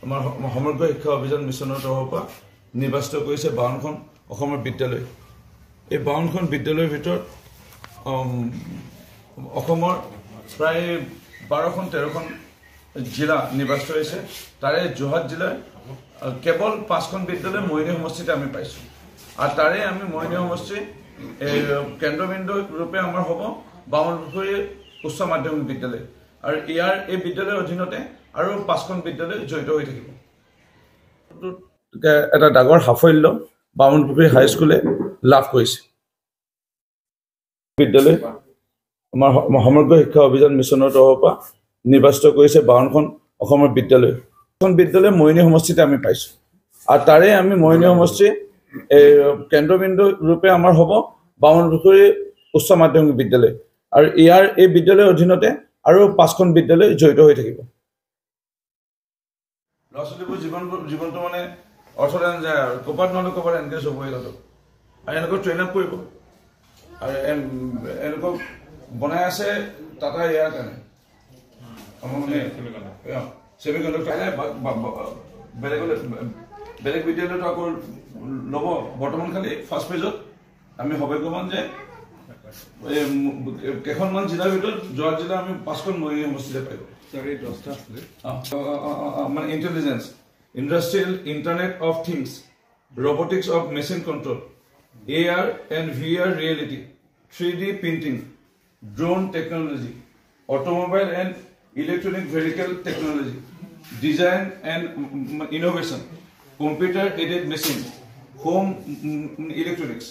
আমাৰ সমগ্ৰ শিক্ষা অভিযান মিছনৰ তৰফৰ পৰা নিৰ্বাচিত কৰিছে 52খন অসমৰ বিদ্যালয়। এই 52খন বিদ্যালয়ৰ ভিতৰত অসমৰ প্ৰায় 12খন 13খন জিলা নিৰ্বাচিত হৈছে। তাৰে যোৰহাট জিলাৰ কেৱল 5খন বিদ্যালয় মৰিগাঁও সমষ্টিতে আমি পাইছোঁ। আৰু তাৰে আমি মৰিগাঁও সমষ্টি কেন্দ্ৰবিন্দু ৰূপে আমাৰ হ'ব বামুণপুখুৰী উচ্চ মাধ্যমিক বিদ্যালয়। আৰু এই বিদ্যালয়ৰ অধীনতে আৰু 5খন বিদ্যালয় জড়িত হৈ থাকিব। এটা ডাঙৰ সাফল্য বামুণপুখুৰী হাইস্কুলে লাভ কৰিছে। বিদ্যালয় আমাৰ সমগ্ৰ শিক্ষা অভিযান মিছনৰ তৰফৰ পৰা নিৰ্বাচিত কৰিছে 52খন অসমৰ বিদ্যালয়। এখন বিদ্যালয় মৰিগাঁও সমষ্টিতে আমি পাইছোঁ। আৰু তাৰে আমি মৰিগাঁও সমষ্টি কেন্দ্ৰবিন্দু ৰূপে আমাৰ হ'ব বামুণপুখুৰী উচ্চ মাধ্যমিক বিদ্যালয়। আৰু এই বিদ্যালয়ৰ অধীনতে আৰু 5খন বিদ্যালয় জড়িত হৈ থাকিব। ল'ৰা ছোৱালীবোৰ জীৱনটো মানে অৰ্থদান যায় আৰু ক'ৰবাত নহ'লে ক'ৰবাত এনগেজ হ'বই তাতো। আৰু এনেকৈ ট্ৰেইন আপ কৰিব। আৰু এনেকৈ বনাই আছে টাটা ইয়াৰ কাৰণে বেলেগ বিদ্যালয়তো আকৌ ল'ব। বৰ্তমান খালি ফাৰ্ষ্ট পেজত আমি সৌভাগ্যৱান যে কেইখনমান জিলাৰ ভিতৰত যোৰহাট জিলা আমি 5খন মৰিগাঁও সমষ্টিতে পাব। মানে intelligence, industrial internet of things, robotics of machine control, AR and VR reality, 3D printing, drone technology, automobile and electronic vehicle technology, design and innovation, computer aided machine, home electronics.